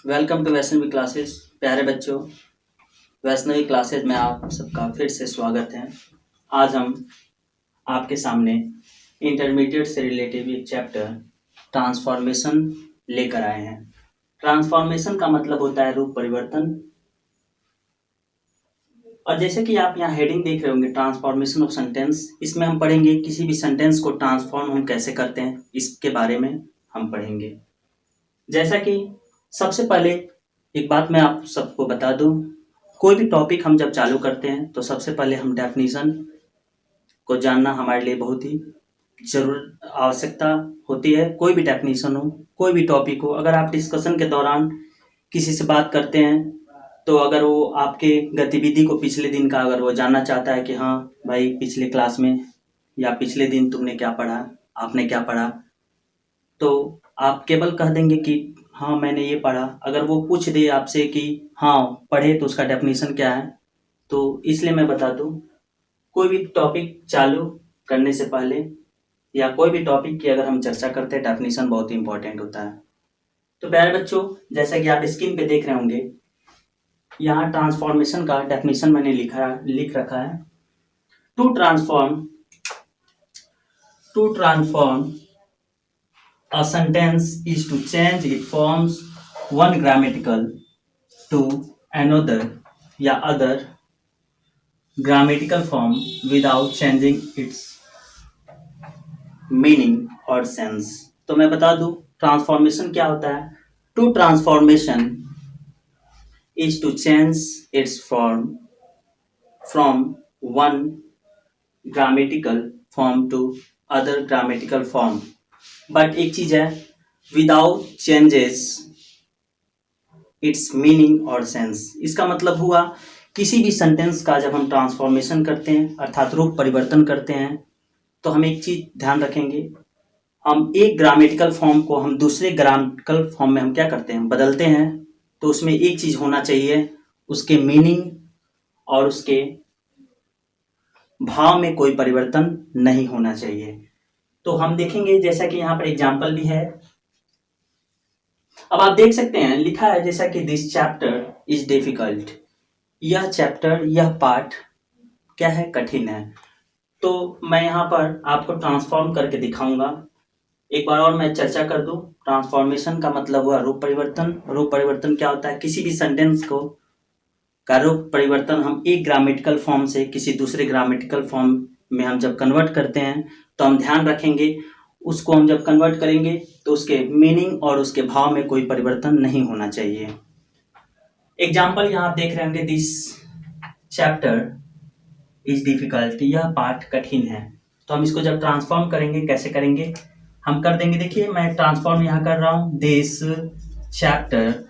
Welcome to Vaishnavi classes. प्यारे बच्चों, Vaishnavi classes में आप सबका फिर से स्वागत है। आज हम आपके सामने इंटरमीडिएट से रिलेटेड एक चैप्टर ट्रांसफॉर्मेशन लेकर आए हैं। ट्रांसफॉर्मेशन का मतलब होता है रूप परिवर्तन। और जैसे कि आप यहाँ हेडिंग देख रहे होंगे, ट्रांसफॉर्मेशन ऑफ सेंटेंस, इसमें हम पढ़ेंगे किसी भी सेंटेंस को ट्रांसफॉर्म हम कैसे करते हैं, इसके बारे में हम पढ़ेंगे। जैसा कि सबसे पहले एक बात मैं आप सबको बता दूं, कोई भी टॉपिक हम जब चालू करते हैं तो सबसे पहले हम डेफिनेशन को जानना हमारे लिए बहुत ही जरूर आवश्यकता होती है। कोई भी डेफिनेशन हो, कोई भी टॉपिक हो, अगर आप डिस्कशन के दौरान किसी से बात करते हैं तो अगर वो आपके गतिविधि को पिछले दिन का अगर वो जानना चाहता है कि हाँ भाई पिछले क्लास में या पिछले दिन तुमने क्या पढ़ा, आपने क्या पढ़ा, तो आप केवल कह देंगे कि हाँ मैंने ये पढ़ा। अगर वो पूछ दे आपसे कि हाँ पढ़े तो उसका डेफिनेशन क्या है, तो इसलिए मैं बता दूं, कोई भी टॉपिक चालू करने से पहले या कोई भी टॉपिक की अगर हम चर्चा करते हैं, डेफिनेशन बहुत ही इंपॉर्टेंट होता है। तो प्यारे बच्चों, जैसा कि आप स्क्रीन पे देख रहे होंगे, यहाँ ट्रांसफॉर्मेशन का डेफिनेशन मैंने लिख रखा है। To transform a sentence is to change its forms one grammatical to another या other grammatical form without changing its meaning or sense। तो मैं बता दूं ट्रांसफॉर्मेशन क्या होता है। To transformation is to change its form from one grammatical form to other grammatical form, but एक चीज है, विदाउट चेंजेस इट्स मीनिंग और सेंस। इसका मतलब हुआ किसी भी सेंटेंस का जब हम ट्रांसफॉर्मेशन करते हैं अर्थात रूप परिवर्तन करते हैं, तो हम एक चीज ध्यान रखेंगे, हम एक ग्रामेटिकल फॉर्म को हम दूसरे ग्रामेटिकल फॉर्म में हम क्या करते हैं, बदलते हैं। तो उसमें एक चीज होना चाहिए, उसके मीनिंग और उसके भाव में कोई परिवर्तन नहीं होना चाहिए। तो हम देखेंगे, जैसा कि यहाँ पर एग्जाम्पल भी है। अब आप देख सकते हैं लिखा है जैसा कि दिस चैप्टर इज डिफिकल्ट, यह चैप्टर यह पाठ क्या है, कठिन है। तो मैं यहाँ पर आपको ट्रांसफॉर्म करके दिखाऊंगा। एक बार और मैं चर्चा कर दूं, ट्रांसफॉर्मेशन का मतलब हुआ रूप परिवर्तन। रूप परिवर्तन क्या होता है, किसी भी सेंटेंस को का रूप परिवर्तन हम एक ग्रामेटिकल फॉर्म से किसी दूसरे ग्रामेटिकल फॉर्म में हम जब कन्वर्ट करते हैं, तो हम ध्यान रखेंगे उसको हम जब कन्वर्ट करेंगे तो उसके मीनिंग और उसके भाव में कोई परिवर्तन नहीं होना चाहिए। एग्जाम्पल यहाँ आप देख रहे होंगे, दिस चैप्टर इज डिफिकल्ट, यह पाठ कठिन है। तो हम इसको जब ट्रांसफॉर्म करेंगे, कैसे करेंगे, हम कर देंगे, देखिए मैं ट्रांसफॉर्म यहाँ कर रहा हूं, this chapter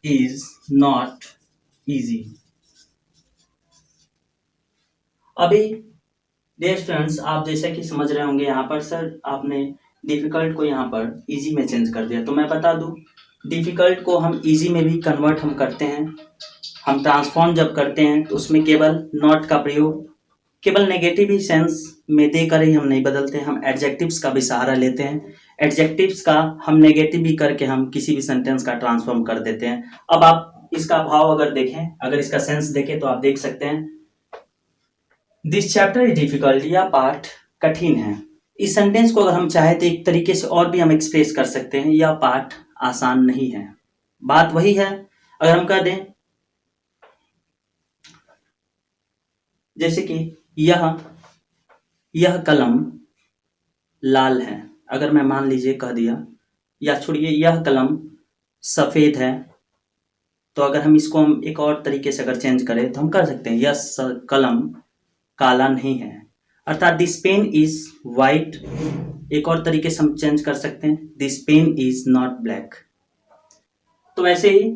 is not easy. अभी डियर स्टूडेंट्स, आप जैसा कि समझ रहे होंगे, यहाँ पर सर आपने डिफिकल्ट को यहाँ पर इजी में चेंज कर दिया। तो मैं बता दूं, डिफिकल्ट को हम इजी में भी कन्वर्ट हम करते हैं। हम ट्रांसफॉर्म जब करते हैं तो उसमें केवल नॉट का प्रयोग केवल नेगेटिव ही सेंस में देकर ही हम नहीं बदलते हैं, हम एडजेक्टिव्स का भी सहारा लेते हैं। एडजेक्टिव्स का हम नेगेटिव भी करके हम किसी भी सेंटेंस का ट्रांसफॉर्म कर देते हैं। अब आप इसका भाव अगर देखें, अगर इसका सेंस देखें, तो आप देख सकते हैं दिस चैप्टर इज डिफिकल्ट, यह पाठ कठिन है। इस सेंटेंस को अगर हम चाहे तो एक तरीके से और भी हम एक्सप्रेस कर सकते हैं, यह पाठ आसान नहीं है। बात वही है, अगर हम कह दें जैसे कि यह कलम लाल है, अगर मैं मान लीजिए कह दिया, या छोड़िए यह कलम सफेद है, तो अगर हम इसको हम एक और तरीके से अगर चेंज करें तो हम कर सकते हैं यह कलम काला नहीं है, अर्थात दिस पेन इज वाइट। एक और तरीके से हम चेंज कर सकते हैं, this pen is not black. तो वैसे ही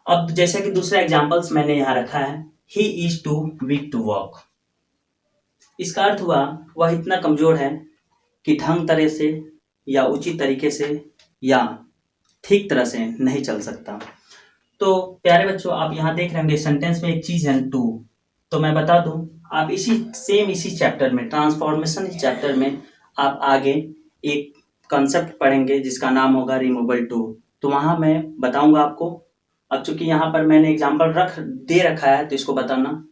अब जैसे कि दूसरा एग्जांपल्स मैंने यहाँ रखा है, he is too weak to walk. इसका अर्थ हुआ वह इतना कमजोर है कि ढंग तरह से या उचित तरीके से या ठीक तरह से नहीं चल सकता। तो प्यारे बच्चों, आप यहाँ देख रहे होंगे सेंटेंस में एक चीज है टू। तो मैं बता दूं, आप इसी चैप्टर में, ट्रांसफॉर्मेशन चैप्टर में आप आगे एक कंसेप्ट पढ़ेंगे जिसका नाम होगा रिमूवल टू, तो वहाँ मैं बताऊंगा आपको। अब चूंकि यहाँ पर मैंने एग्जाम्पल दे रखा है तो इसको बताना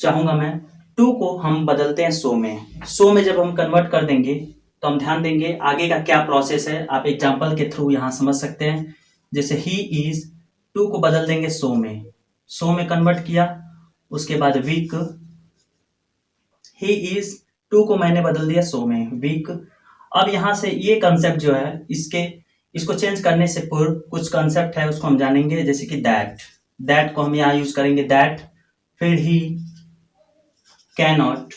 चाहूंगा मैं। टू को हम बदलते हैं सो में जब हम कन्वर्ट कर देंगे तो हम ध्यान देंगे आगे का क्या प्रोसेस है, आप एग्जाम्पल के थ्रू यहाँ समझ सकते हैं। जैसे ही इज, टू को बदल देंगे सो में कन्वर्ट किया, उसके बाद वीक, ही इज, टू को मैंने बदल दिया सो में, वीक। अब यहाँ से ये कंसेप्ट जो है इसको चेंज करने से पूर्व कुछ कंसेप्ट है उसको हम जानेंगे, जैसे कि दैट को हम यहाँ यूज करेंगे, दैट, फिर ही कैनॉट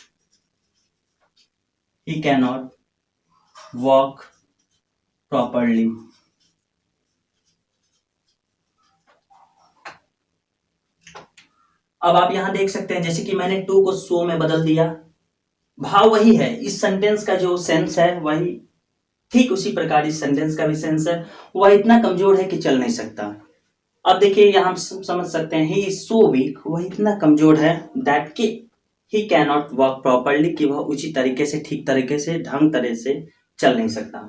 वॉक प्रॉपरली। अब आप यहां देख सकते हैं जैसे कि मैंने टू को सो में बदल दिया, भाव वही है, इस सेंटेंस का जो सेंस है वही, ठीक उसी प्रकार इस सेंटेंस का भी सेंस है, वह इतना कमजोर है कि चल नहीं सकता। अब देखिए यहां समझ सकते हैं ही इज सो वीक, वह इतना कमजोर है, दैट कि he can not work properly, कि वह उचित तरीके से, ठीक तरीके से, ढंग तरह से चल नहीं सकता।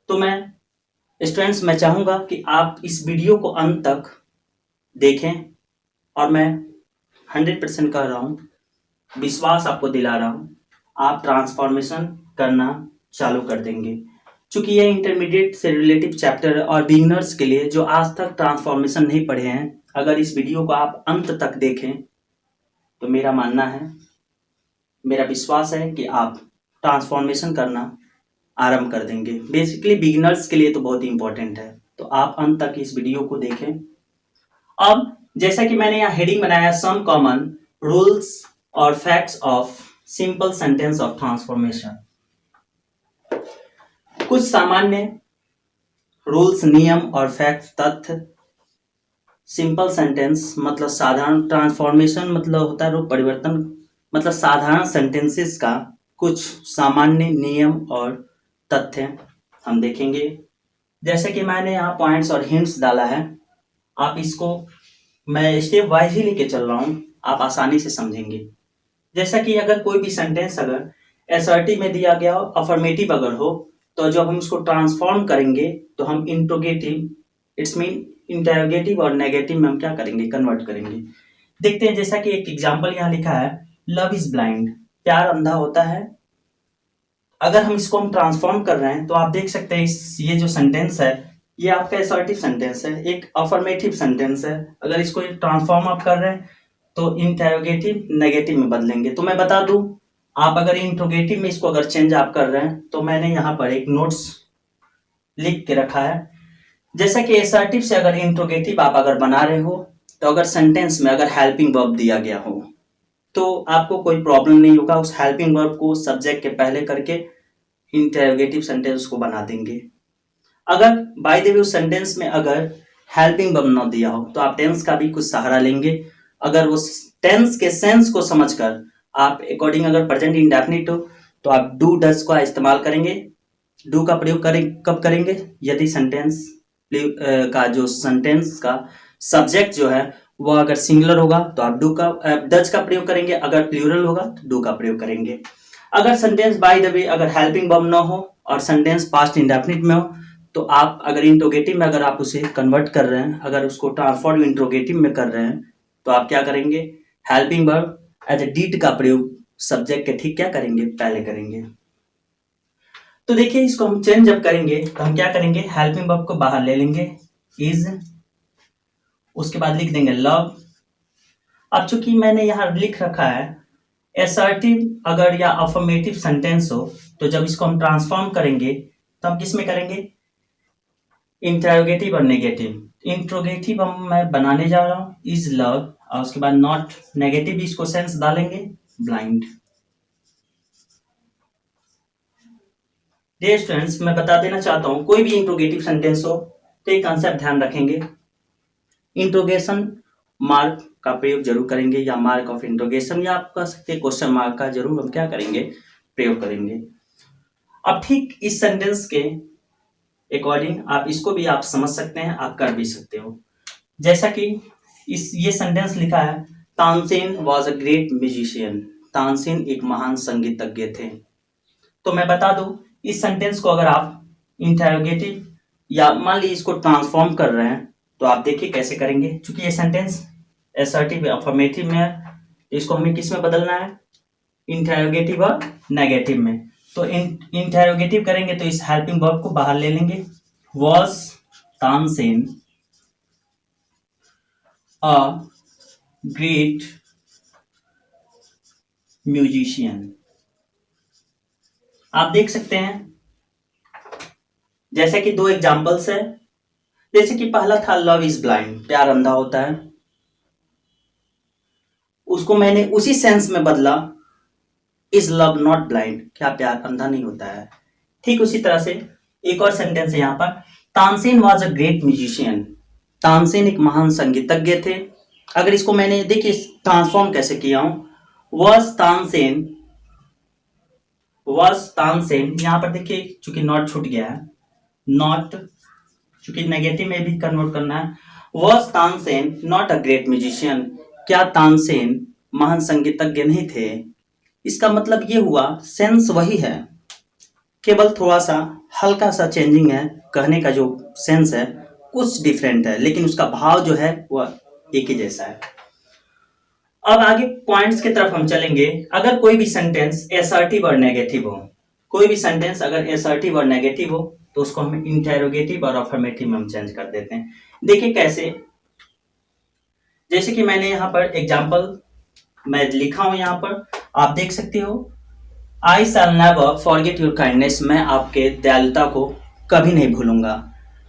तो मैं स्टूडेंट्स मैं चाहूंगा कि आप इस वीडियो को अंत तक देखें, और मैं 100% कह रहा हूं, विश्वास आपको दिला रहा हूं, आप ट्रांसफॉर्मेशन करना चालू कर देंगे। चूंकि यह इंटरमीडिएट से रिलेटिव चैप्टर है और बिगिनर्स के लिए जो आज तक ट्रांसफॉर्मेशन नहीं पढ़े हैं, अगर इस वीडियो को आप अंत तक देखें तो मेरा मानना है, मेरा विश्वास है कि आप ट्रांसफॉर्मेशन करना आरंभ कर देंगे। बेसिकली बिगिनर्स के लिए तो बहुत ही इंपॉर्टेंट है, तो आप अंत तक इस वीडियो को देखें। अब जैसा कि मैंने यहाँ हेडिंग बनाया, सम कॉमन रूल्स और facts of simple sentence of transformation, कुछ सामान्य रूल्स, नियम और फैक्ट, तथ्य, सिंपल सेंटेंस मतलब साधारण, ट्रांसफॉर्मेशन मतलब होता है रूप परिवर्तन, मतलब साधारण सेंटेंसेस का कुछ सामान्य नियम और तथ्य हम देखेंगे। जैसे कि मैंने यहाँ पॉइंट्स और हिंट्स डाला है, आप इसको मैं स्टेप वाइज ही लेके चल रहा हूँ, आप आसानी से समझेंगे। जैसा कि अगर कोई भी सेंटेंस अगर असर्टिव में दिया गया हो, अफर्मेटिव अगर हो, तो जब हम इसको ट्रांसफॉर्म करेंगे तो हम इंट्रोगेटिव, इट्स मीन इंटरोगेटिव और नेगेटिव में हम क्या करेंगे, कन्वर्ट करेंगे। देखते हैं, जैसा कि एक एग्जांपल यहाँ लिखा है, लव इज ब्लाइंड, प्यार अंधा होता है। अगर हम इसको हम ट्रांसफॉर्म कर रहे हैं तो आप देख सकते हैं ये जो सेंटेंस है ये आपका असर्टिव सेंटेंस है, एक अफर्मेटिव सेंटेंस है। अगर इसको ट्रांसफॉर्म आप कर रहे हैं तो इंटरोगेटिव नेगेटिव में बदलेंगे। तो मैं बता दूं, आप अगर इंट्रोगेटिव में इसको अगर चेंज आप कर रहे हैं तो मैंने यहाँ पर एक नोट्स लिख के रखा है। जैसा कि असर्टिव से अगर इंट्रोगेटिव आप अगर बना रहे हो, तो अगर सेंटेंस में अगर हेल्पिंग वर्ब दिया गया हो तो आपको कोई प्रॉब्लम नहीं होगा, उस हेल्पिंग वर्ब को सब्जेक्ट के पहले करके इंटरोगेटिव सेंटेंस को बना देंगे। अगर बाय द वे उस सेंटेंस में अगर हेल्पिंग वर्ब ना दिया हो तो आप टेंस का भी कुछ सहारा लेंगे। अगर उस टेंस के सेंस को समझकर आप अकॉर्डिंग, अगर प्रेजेंट इंडेफिनिट हो तो आप डू डज का इस्तेमाल करेंगे। डू का प्रयोग कब करेंगे, यदि सेंटेंस का जो सेंटेंस का सब्जेक्ट जो है वह अगर सिंगुलर होगा तो आप डज का प्रयोग करेंगे, अगर प्लूरल होगा तो डू का प्रयोग करेंगे। अगर सेंटेंस बाय द वे अगर हेल्पिंग वर्ब ना हो और सेंटेंस पास्ट इंडेफिनिट में हो तो आप अगर इंट्रोगेटिव में अगर आप उसे कन्वर्ट कर रहे हैं, अगर उसको ट्रांसफॉर्म इंट्रोगेटिव में कर रहे हैं तो आप क्या करेंगे, helping verb as a did का प्रयोग सब्जेक्ट के ठीक क्या करेंगे, पहले करेंगे। तो देखिए इसको हम चेंज जब करेंगे तो हम क्या करेंगे, हेल्पिंग वर्ब को बाहर ले लेंगे, इज, उसके बाद लिख देंगे लव। अब चूंकि मैंने यहाँ लिख रखा है असर्टिव अगर या अफर्मेटिव सेंटेंस हो तो जब इसको हम ट्रांसफॉर्म करेंगे तो हम किस में करेंगे, इंटरोगेटिव और नेगेटिव। इंट्रोगेटिव हम मैं बनाने जा रहा हूँ इज लव, और उसके बाद नॉट, नेगेटिव इसको सेंस डालेंगे ब्लाइंड। डियर स्टूडेंट्स, मैं बता देना चाहता हूँ कोई भी इंट्रोगेटिव सेंटेंस हो तो एक कंसेप्ट ध्यान रखेंगे, इंट्रोगेशन मार्क का प्रयोग जरूर करेंगे, या मार्क ऑफ इंट्रोगेशन, या आप कह सकते हैं क्वेश्चन मार्क का जरूर हम क्या करेंगे, प्रयोग करेंगे। अब ठीक इस सेंटेंस के अकॉर्डिंग आप इसको भी आप समझ सकते हैं, आप कर भी सकते हो। जैसा कि ये सेंटेंस लिखा है, Tansen was a great musician, Tansen एक महान संगीतज्ञ थे। तो मैं बता दूं, इस सेंटेंस को अगर आप इंटेरोगेटिव या मान लीजिए इसको ट्रांसफॉर्म कर रहे हैं, तो आप देखिए कैसे करेंगे। चूंकि ये सेंटेंस असर्टिव अफर्मेटिव में है, तो इसको हमें किस में बदलना है, इंटेरोगेटिव और नेगेटिव में। तो इंटेरोगेटिव करेंगे तो इस हेल्पिंग वर्ब को बाहर ले लेंगे। Was Tansen a great musician. आप देख सकते हैं जैसे कि दो एग्जांपल्स है। जैसे कि पहला था लव इज ब्लाइंड, प्यार अंधा होता है, उसको मैंने उसी सेंस में बदला, इज लव नॉट ब्लाइंड, क्या प्यार अंधा नहीं होता है। ठीक उसी तरह से एक और सेंटेंस है यहाँ पर, Tansen was a great musician, Tansen एक महान संगीतज्ञ थे। अगर इसको मैंने देखिए ट्रांसफॉर्म कैसे किया हूं, वॉज तानसेन, यहाँ पर देखिए चूंकि नॉट छूट गया है, नॉट चूंकि नेगेटिव में भी कन्वर्ट करना है। Was Tansen not a great musician, क्या तानसेन महान संगीतज्ञ नहीं थे। इसका मतलब ये हुआ सेंस वही है, केवल थोड़ा सा हल्का सा चेंजिंग है, कहने का जो सेंस है कुछ डिफरेंट है, लेकिन उसका भाव जो है वह एक ही जैसा है। अब आगे पॉइंट्स की तरफ हम चलेंगे। अगर कोई भी सेंटेंस असर्टिव और नेगेटिव हो, कोई भी सेंटेंस अगर असर्टिव और नेगेटिव हो, तो उसको हम इंटेरोगेटिव और अफर्मेटिव में हम चेंज कर देते हैं। देखिए कैसे, जैसे कि मैंने यहाँ पर एग्जाम्पल मैं लिखा हूं, यहाँ पर आप देख सकते हो, I shall never forget your kindness, मैं आपके दयालुता को कभी नहीं भूलूंगा।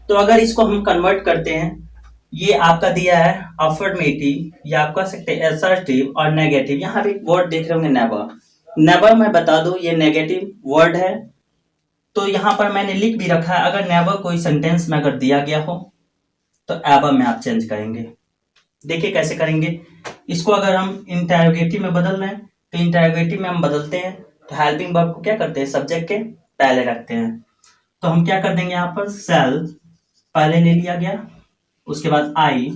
तो अगर इसको हम कन्वर्ट करते हैं, ये आपका दिया है अफर्मेटिव, या आप कह सकते हैं असर्टिव और नेगेटिव। यहाँ पे वर्ड देख रहे होंगे नेवर, नेवर मैं बता दूं ये नेगेटिव वर्ड है, तो यहाँ पर मैंने लिख भी रखा है, अगर नेवर कोई सेंटेंस में अगर दिया गया हो तो एवर में आप चेंज करेंगे। देखिए कैसे करेंगे, इसको अगर हम इंटेरोगेटिव में बदल रहे हैं, तो इंटेरोगेटिव में हम बदलते हैं तो हेल्पिंग वर्ब को क्या करते हैं, सब्जेक्ट के पहले रखते हैं। तो हम क्या कर देंगे, यहाँ पर सेल पहले ले लिया गया, उसके बाद आई,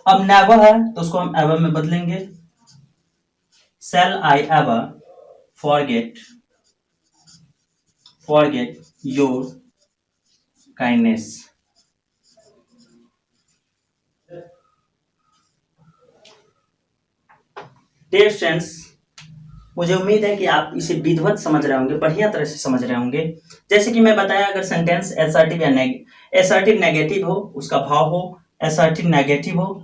अब नेवर है तो उसको हम एवर में बदलेंगे, shall I ever forget your kindness. Dear students, मुझे उम्मीद है कि आप इसे विधिवत समझ रहे होंगे, बढ़िया तरह से समझ रहे होंगे। जैसे कि मैं बताया, अगर सेंटेंस असर्टिव या असर्टिव नेगेटिव हो, उसका भाव हो असर्टिव नेगेटिव हो,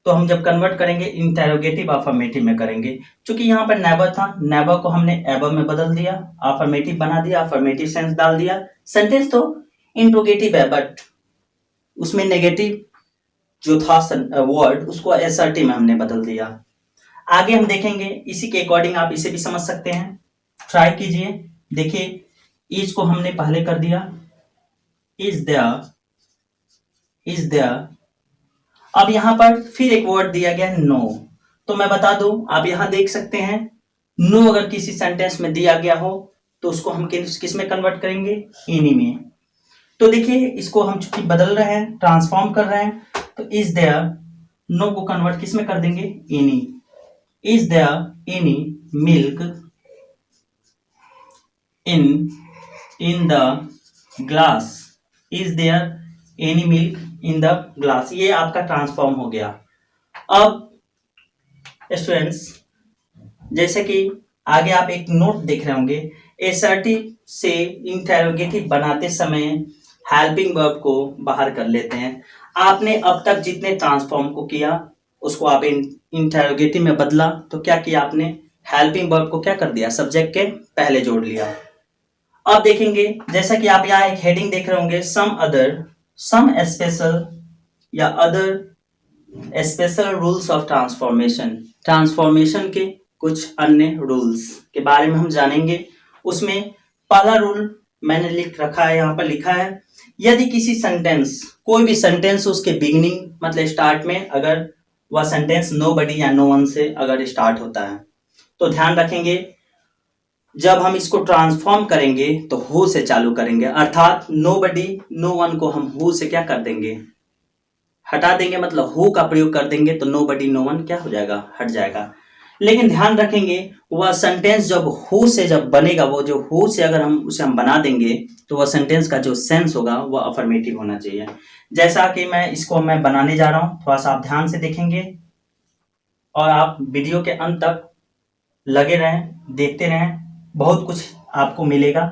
तो हम जब कन्वर्ट करेंगे इंटेरोगेटिव अफर्मेटिव में करेंगे। क्योंकि यहाँ पर नेवर था, नेवर को हमने एवर में बदल दिया, अफर्मेटिव बना दिया, अफर्मेटिव सेंस डाल दिया। सेंटेंस तो इंट्रोगेटिव है, बट उसमें नेगेटिव जो था वर्ड, उसको असर्टिव में हमने बदल दिया। आगे हम देखेंगे, इसी के अकॉर्डिंग आप इसे भी समझ सकते हैं, ट्राई कीजिए। देखिए इज को हमने पहले कर दिया, इज देयर, अब यहां पर फिर एक वर्ड दिया गया नो, तो मैं बता दूं, आप यहां देख सकते हैं, नो अगर किसी सेंटेंस में दिया गया हो तो उसको हम किस में कन्वर्ट करेंगे, एनी में। तो देखिए इसको हम चूंकि बदल रहे हैं, ट्रांसफॉर्म कर रहे हैं, तो इज देयर, नो को कन्वर्ट किस में कर देंगे, any. Is there any milk in the glass? Is there any milk in the glass? ये आपका ट्रांसफॉर्म हो गया। अब स्टूडेंट्स, जैसे कि आगे आप एक नोट देख रहे होंगे, असर्टिव से इंटेरोगेटिव बनाते समय हेल्पिंग वर्ब को बाहर कर लेते हैं। आपने अब तक जितने ट्रांसफॉर्म को किया उसको आप इंटेरोगेटिव में बदला, तो क्या किया आपने, हेल्पिंग वर्ब को क्या कर दिया, सब्जेक्ट के पहले जोड़ लिया। अब देखेंगे, जैसा कि आप यहाँ एक हेडिंग देख रहे होंगे, सम स्पेशल या other special rules of transformation, transformation के कुछ अन्य रूल्स के बारे में हम जानेंगे। उसमें पहला रूल मैंने लिख रखा है, यहाँ पर लिखा है, यदि किसी सेंटेंस, कोई भी सेंटेंस उसके बिगिनिंग मतलब स्टार्ट में अगर वह सेंटेंस नोबडी या नो वन से अगर स्टार्ट होता है, तो ध्यान रखेंगे जब हम इसको ट्रांसफॉर्म करेंगे तो हु से चालू करेंगे, अर्थात नोबडी नो वन को हम हु से क्या कर देंगे, हटा देंगे, मतलब हु का प्रयोग कर देंगे, तो नोबडी नो वन क्या हो जाएगा, हट जाएगा। लेकिन ध्यान रखेंगे वह सेंटेंस जब हु से जब बनेगा, वो जो हु से अगर हम उसे बना देंगे तो वह सेंटेंस का जो सेंस होगा वह अफर्मेटिव होना चाहिए। जैसा कि मैं बनाने जा रहा हूं, थोड़ा सा आप ध्यान से देखेंगे और आप वीडियो के अंत तक लगे रहें, देखते रहें, बहुत कुछ आपको मिलेगा।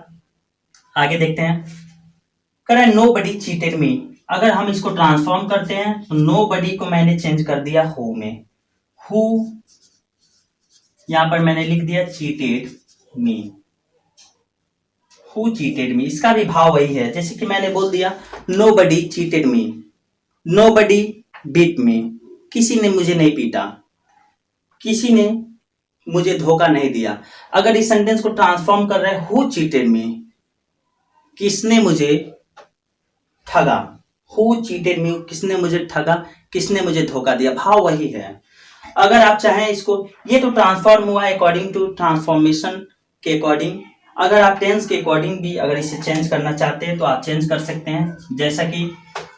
आगे देखते हैं। करें नोबडी चीटेड मी। अगर हम इसको ट्रांसफॉर्म करते हैं तो नोबडी को मैंने चेंज कर दिया हु में। हु यहां पर मैंने लिख दिया चीटेड मी। हु चीटेड मी, इसका भी भाव वही है। जैसे कि मैंने बोल दिया nobody cheated me, nobody beat me, किसी ने मुझे नहीं पीटा, किसी ने मुझे धोखा नहीं दिया। अगर इस सेंटेंस को ट्रांसफॉर्म कर रहे हैं हु चीटेड मी, किसने मुझे ठगा, हु चीटेड मी, किसने मुझे ठगा, किसने मुझे धोखा दिया, भाव वही है। अगर आप चाहें इसको, ये तो ट्रांसफॉर्म हुआ अकॉर्डिंग टू ट्रांसफॉर्मेशन के अकॉर्डिंग। अगर आप टेंस के अकॉर्डिंग भी अगर इसे चेंज करना चाहते हैं तो आप चेंज कर सकते हैं। जैसा कि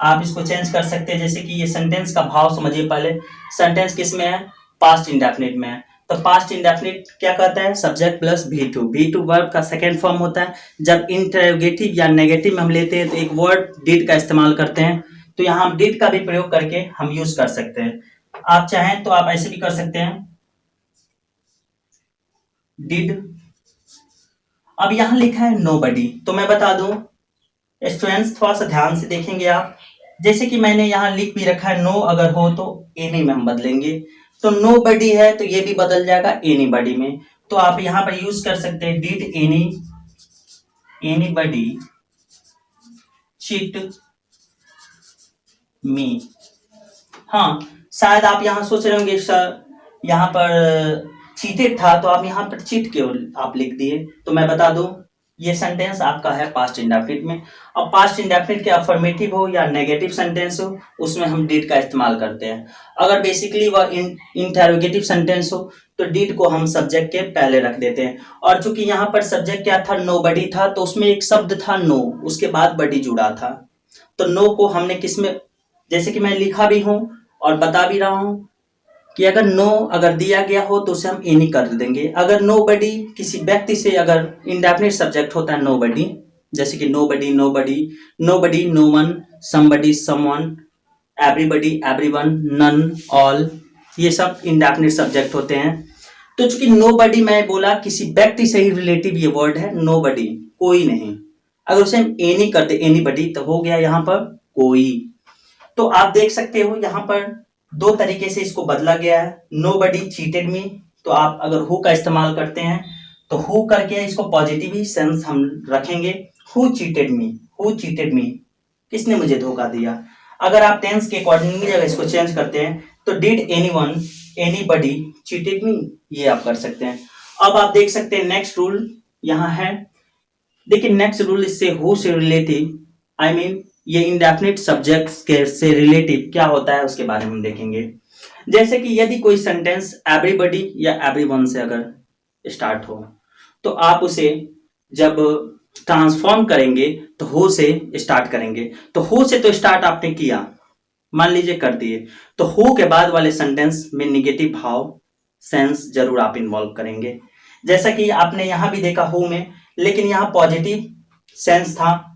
आप इसको चेंज कर सकते हैं, जैसे कि ये सेंटेंस का भाव समझिए। पहले सेंटेंस किस में है, पास्ट इंडेफिनिट में है। तो पास्ट इंडेफिनिट क्या कहता है, subject plus V2। V2 verb का सेकेंड फॉर्म होता है। जब इंटरोगेटिव या नेगेटिव में हम लेते हैं तो एक वर्ड डिड का इस्तेमाल करते हैं। तो यहाँ हम डिड का भी प्रयोग करके हम यूज कर सकते हैं। आप चाहें तो आप ऐसे भी कर सकते हैं, डिड। अब यहां लिखा है नोबडी, तो मैं बता दूं स्टूडेंट्स, थोड़ा सा ध्यान से देखेंगे आप। जैसे कि मैंने यहां लिख भी रखा है नो अगर हो तो एनी में हम बदलेंगे। तो नोबडी है तो ये भी बदल जाएगा एनीबडी में। तो आप यहां पर यूज कर सकते हैं डिड एनीबडी चीट मी। हाँ, शायद आप यहाँ सोच रहे होंगे सर यहाँ पर चीटेड था तो आप यहाँ पर चीट क्यों आप लिख दिए। तो मैं बता दूं ये सेंटेंस आपका है पास्ट इंडेफिनिट में। अब पास्ट इंडेफिनिट के अफर्मेटिव हो या नेगेटिव सेंटेंस हो उसमें हम डिड का इस्तेमाल करते हैं। अगर बेसिकली वह इंटरोगेटिव सेंटेंस हो तो डिड को हम सब्जेक्ट के पहले रख देते हैं। और चूंकि यहाँ पर सब्जेक्ट क्या था, नोबडी था, तो उसमें एक शब्द था नो, उसके बाद बडी जुड़ा था। तो नो को हमने किसमें, जैसे कि मैं लिखा भी हूं और बता भी रहा हूं कि अगर नो अगर दिया गया हो तो उसे हम एनी कर देंगे। अगर नोबडी किसी व्यक्ति से अगर इंडेफिनिट सब्जेक्ट होता है नोबडी, जैसे कि nobody nobody no one, somebody someone, everybody everyone, none all, ये सब इंडेफिनिट सब्जेक्ट होते हैं। तो चूंकि नोबडी मैं बोला किसी व्यक्ति से ही रिलेटिव ये वर्ड है, नोबडी कोई नहीं। अगर उसे हम एनी करते एनीबडी तो हो गया यहाँ पर कोई। तो आप देख सकते हो यहाँ पर दो तरीके से इसको बदला गया है। नोबडी चीटेड मी, तो आप अगर हु का इस्तेमाल करते हैं तो हु करके इसको पॉजिटिव ही सेंस हम रखेंगे। हु चीटेड मी, किसने मुझे धोखा दिया। अगर आप टेंस के अकॉर्डिंगली अगर इसको चेंज करते हैं तो डिड एनीवन एनीबडी चीटेड मी, ये आप कर सकते हैं। अब आप देख सकते हैं नेक्स्ट रूल यहाँ है। देखिए नेक्स्ट रूल इससे हु से रिलेटिव, आई मीन ये इंडेफिनिट सब्जेक्ट्स के से रिलेटिव क्या होता है उसके बारे में हम देखेंगे। जैसे कि यदि कोई सेंटेंस एवरीबडी या एवरीवन से अगर स्टार्ट हो तो आप उसे जब ट्रांसफॉर्म करेंगे तो हु से स्टार्ट करेंगे। तो हु से तो स्टार्ट आपने किया, मान लीजिए कर दिए, तो हु के बाद वाले सेंटेंस में निगेटिव भाव सेंस जरूर आप इन्वॉल्व करेंगे। जैसा कि आपने यहां भी देखा हु में, लेकिन यहां पॉजिटिव सेंस था।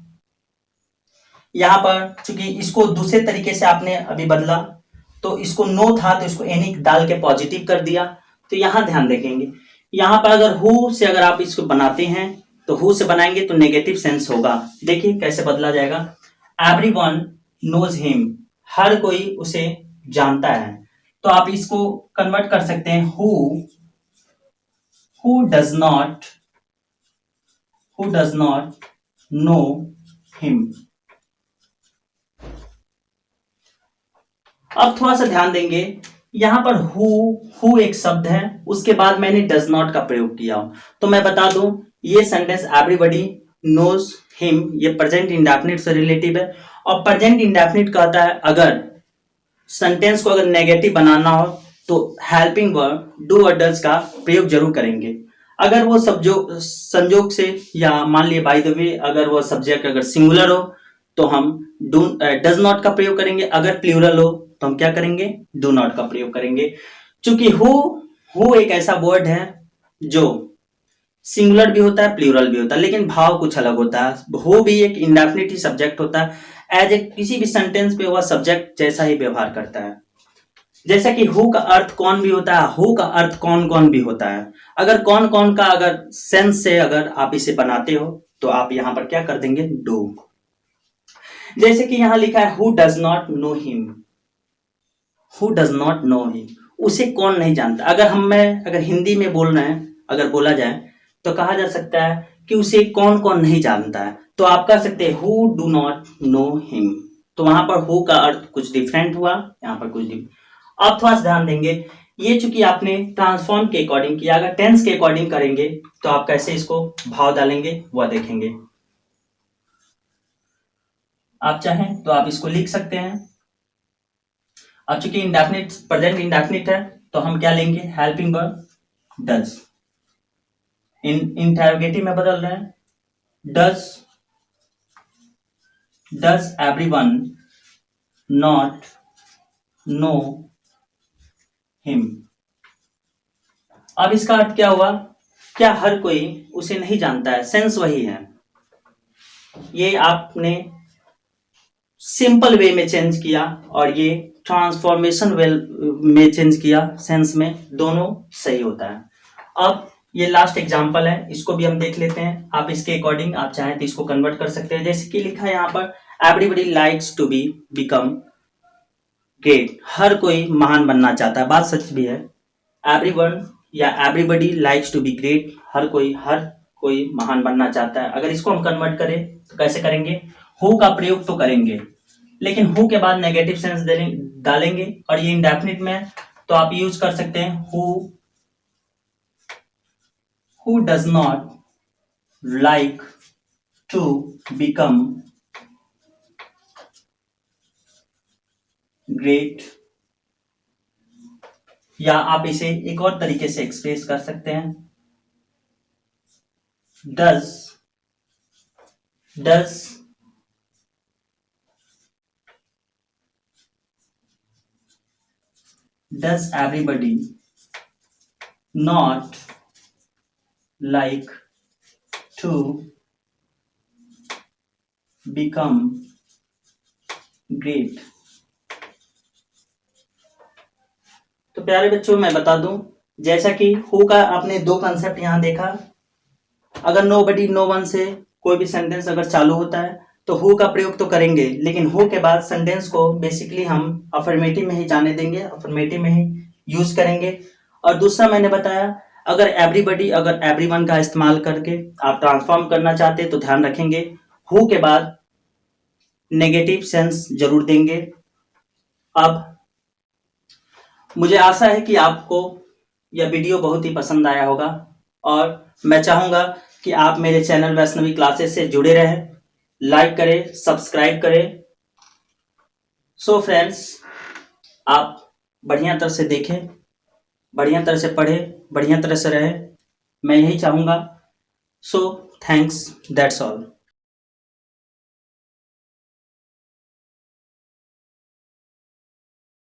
यहाँ पर चूंकि इसको दूसरे तरीके से आपने अभी बदला, तो इसको नो था तो इसको एनी डाल के पॉजिटिव कर दिया। तो यहाँ ध्यान देखेंगे, यहाँ पर अगर हु से अगर आप इसको बनाते हैं तो हु से बनाएंगे तो नेगेटिव सेंस होगा। देखिए कैसे बदला जाएगा। एवरीवन नोज हिम, हर कोई उसे जानता है। तो आप इसको कन्वर्ट कर सकते हैं who does not know him. अब थोड़ा सा ध्यान देंगे, यहां पर हु एक शब्द है, उसके बाद मैंने डज नॉट का प्रयोग किया। तो मैं बता दूं ये सेंटेंस एवरीबडी नोज हिम ये प्रेजेंट इंडेफिनिट से रिलेटिव है। और प्रेजेंट इंडेफिनिट कहता है अगर सेंटेंस को अगर नेगेटिव बनाना हो तो हेल्पिंग वर्ब डू और डज का प्रयोग जरूर करेंगे। अगर वो संजोग से या मान लिए बाय द वे अगर वो सब्जेक्ट अगर सिंगुलर हो तो हम डज नॉट का प्रयोग करेंगे। अगर प्लूरल हो तो हम क्या करेंगे, डू नॉट का प्रयोग करेंगे। चूंकि हु एक ऐसा वर्ड है जो सिंगुलर भी होता है, प्लूरल भी होता है, लेकिन भाव कुछ अलग होता है। हु भी एक इंडेफिनिट ही सब्जेक्ट होता है। एज ए किसी भी सेंटेंस पे वह सब्जेक्ट जैसा ही व्यवहार करता है। जैसा कि हु का अर्थ कौन भी होता है, हु का अर्थ कौन कौन भी होता है। अगर कौन कौन का अगर सेंस से अगर आप इसे बनाते हो तो आप यहां पर क्या कर देंगे, डू। जैसे कि यहां लिखा है who does not know him, who does not know him, उसे कौन नहीं जानता। अगर हिंदी में बोलना है, अगर बोला जाए तो कहा जा सकता है कि उसे कौन कौन नहीं जानता है, तो आप कह सकते हैं who do not know him. तो वहां पर हु का अर्थ कुछ डिफरेंट हुआ, यहाँ पर कुछ डिफरेंट। आप थोड़ा सा ध्यान देंगे, ये चूंकि आपने ट्रांसफॉर्म के अकॉर्डिंग किया, अगर टेंस के अकॉर्डिंग करेंगे तो आप कैसे इसको भाव डालेंगे वह देखेंगे। आप चाहें तो आप इसको लिख सकते हैं। अब चूंकि इंडेफिनिट प्रेजेंट इंडेफिनिट है तो हम क्या लेंगे, हेल्पिंग वर्ब डज। इंटरोगेटिव में बदल रहे हैं, does everyone not know him. अब इसका अर्थ क्या हुआ, क्या हर कोई उसे नहीं जानता है, सेंस वही है। ये आपने सिंपल वे में चेंज किया और ये ट्रांसफॉर्मेशन वे में चेंज किया, सेंस में दोनों सही होता है। अब ये लास्ट एग्जांपल है, इसको भी हम देख लेते हैं। आप इसके अकॉर्डिंग आप चाहें तो इसको कन्वर्ट कर सकते हैं। जैसे कि लिखा है यहाँ पर everybody likes to be become great, हर कोई महान बनना चाहता है। बात सच भी है, एवरीवन या everybody likes to be great, हर कोई महान बनना चाहता है। अगर इसको हम कन्वर्ट करें तो कैसे करेंगे, हु का प्रयोग तो करेंगे लेकिन हु के बाद नेगेटिव सेंस डालेंगे और ये इंडेफिनिट में है तो आप यूज कर सकते हैं who does not like to become great. या आप इसे एक और तरीके से एक्सप्रेस कर सकते हैं, does everybody not like to become great। तो प्यारे बच्चों मैं बता दूं, जैसा कि हु का आपने दो कंसेप्ट यहां देखा। अगर नोबडी नो वन से कोई भी सेंटेंस अगर चालू होता है तो हु का प्रयोग तो करेंगे, लेकिन हु के बाद सेंटेंस को बेसिकली हम अफर्मेटिव में ही जाने देंगे, अफर्मेटिव में ही यूज करेंगे। और दूसरा मैंने बताया, अगर एवरीबडी अगर एवरीवन का इस्तेमाल करके आप ट्रांसफॉर्म करना चाहते हैं तो ध्यान रखेंगे हु के बाद नेगेटिव सेंस जरूर देंगे। अब मुझे आशा है कि आपको यह वीडियो बहुत ही पसंद आया होगा और मैं चाहूंगा कि आप मेरे चैनल वैष्णवी क्लासेस से जुड़े रहें, लाइक करें, सब्सक्राइब करें। सो फ्रेंड्स, आप बढ़िया तरह से देखें, बढ़िया तरह से पढ़ें, बढ़िया तरह से रहें, मैं यही चाहूंगा। So thanks, that's all.